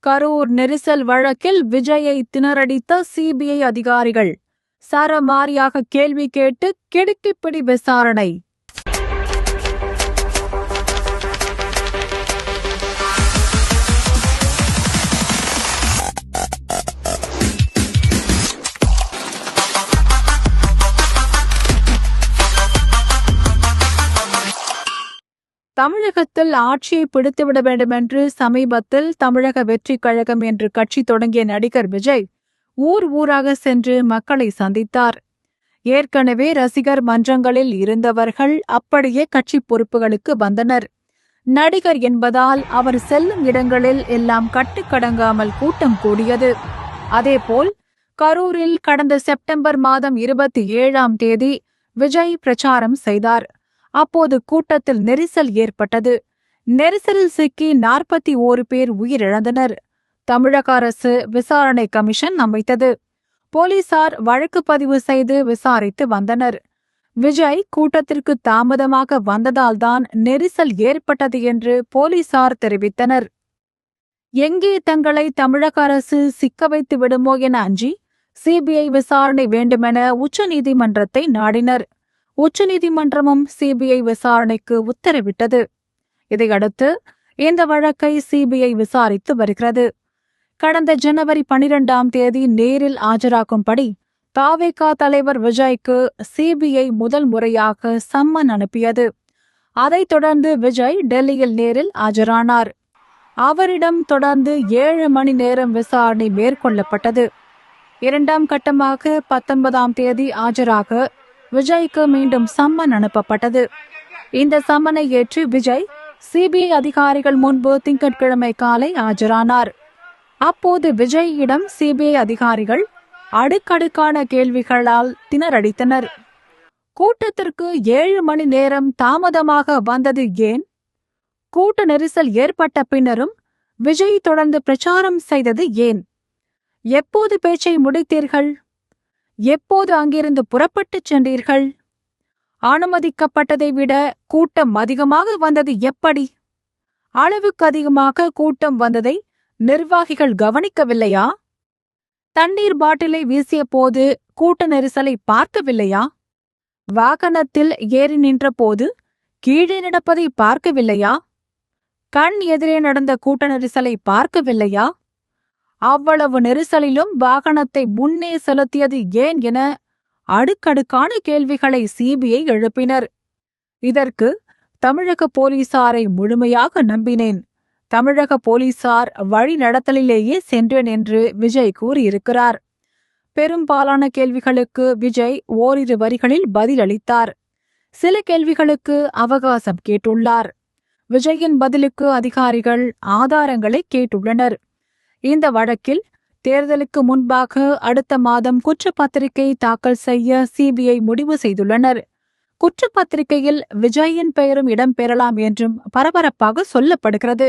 கரூர் நெரிசல் வழக்கில் விஜயை திணறடித்த சிபிஐ அதிகாரிகள் சரமாரியாக கேள்வி கேட்டு கிடுக்கிப்பிடி விசாரணை. தமிழகத்தில் ஆட்சியை பிடித்துவிட வேண்டுமென்று சமீபத்தில் தமிழக வெற்றிக் கழகம் என்று கட்சி தொடங்கிய நடிகர் விஜய் ஊர் ஊராக சென்று மக்களை சந்தித்தார். ஏற்கனவே ரசிகர் மன்றங்களில் இருந்தவர்கள் அப்படியே கட்சி பொறுப்புகளுக்கு வந்தனர். நடிகர் என்பதால் அவர் செல்லும் இடங்களில் எல்லாம் கட்டுக்கடங்காமல் கூட்டம் கூடியது. அதேபோல் கரூரில் கடந்த செப்டம்பர் மாதம் 27ஆம் தேதி விஜய் பிரச்சாரம் செய்தார். அப்போது கூட்டத்தில் நெரிசல் ஏற்பட்டது. நெரிசலில் சிக்கி 41 பேர் உயிரிழந்தனர். தமிழக அரசு விசாரணை கமிஷன் அமைத்தது. போலீசார் வழக்கு பதிவு செய்து விசாரித்து வந்தனர். விஜய் கூட்டத்திற்கு தாமதமாக வந்ததால்தான் நெரிசல் ஏற்பட்டது என்று போலீசார் தெரிவித்தனர். எங்கே தங்களை தமிழக அரசு சிக்க வைத்து விடுமோ என அஞ்சி சிபிஐ விசாரணை வேண்டுமென உச்சநீதிமன்றத்தை நாடினர். உச்சநீதிமன்றமும் சிபிஐ விசாரணைக்கு உத்தரவிட்டது. இதையடுத்து இந்த வழக்கை சிபிஐ விசாரித்து வருகிறது. கடந்த ஜனவரி 12ஆம் தேதி நேரில் ஆஜராகும்படி தவேக தலைவர் விஜய்க்கு சிபிஐ முதல் முறையாக சம்மன் அனுப்பியது. அதைத் தொடர்ந்து விஜய் டெல்லியில் நேரில் ஆஜரானார். அவரிடம் தொடர்ந்து 7 மணி நேரம் விசாரணை மேற்கொள்ளப்பட்டது. 2ஆம் கட்டமாக 19ஆம் தேதி ஆஜராக விஜய்க்கு மீண்டும் சம்மன் அனுப்பப்பட்டது. இந்த சம்மனை ஏற்று விஜய் சிபிஐ அதிகாரிகள் முன்பு திங்கட்கிழமை காலை ஆஜரானார். அப்போது விஜயிடம் சிபிஐ அதிகாரிகள் அடுக்கடுக்கான கேள்விகளால் திணறடித்தனர். கூட்டத்திற்கு 7 மணி நேரம் தாமதமாக வந்தது ஏன்? கூட்ட நெரிசல் ஏற்பட்ட பின்னரும் விஜய் தொடர்ந்து பிரச்சாரம் செய்தது ஏன்? எப்போது பேச்சை முடித்தீர்கள்? எப்போது அங்கிருந்து புறப்பட்டுச் சென்றீர்கள்? அனுமதிக்கப்பட்டதை விட கூட்டம் அதிகமாக வந்தது எப்படி? அளவுக்கு அதிகமாக கூட்டம் வந்ததை நிர்வாகிகள் கவனிக்கவில்லையா? தண்ணீர் பாட்டிலை வீசிய போது கூட்ட நெரிசலை பார்க்கவில்லையா? வாகனத்தில் ஏறி நின்ற போது கீழே நடப்பதை பார்க்கவில்லையா? கண் எதிரே நடந்த கூட்ட நெரிசலை பார்க்கவில்லையா? அவ்வளவு நெரிசலிலும் வாகனத்தை முன்னே செலுத்தியது ஏன் என அடுக்கடுக்கான கேள்விகளை சிபிஐ எழுப்பினர். இதற்கு தமிழக போலீசாரை முழுமையாக நம்பினேன். தமிழக போலீசார் வழி நடத்தலிலேயே சென்றேன் என்று விஜய் கூறியிருக்கிறார். பெரும்பாலான கேள்விகளுக்கு விஜய் ஓரிரு வரிகளில் பதிலளித்தார். சில கேள்விகளுக்கு அவகாசம் கேட்டுள்ளார். விஜயின் பதிலுக்கு அதிகாரிகள் ஆதாரங்களை கேட்டுள்ளனர். இந்த வழக்கில் தேர்தலுக்கு முன்பாக அடுத்த மாதம் குற்றப்பத்திரிகை தாக்கல் செய்ய சிபிஐ முடிவு செய்துள்ளனர். குற்றப்பத்திரிகையில் விஜயின் பெயரும் இடம்பெறலாம் என்றும் பரபரப்பாக சொல்லப்படுகிறது.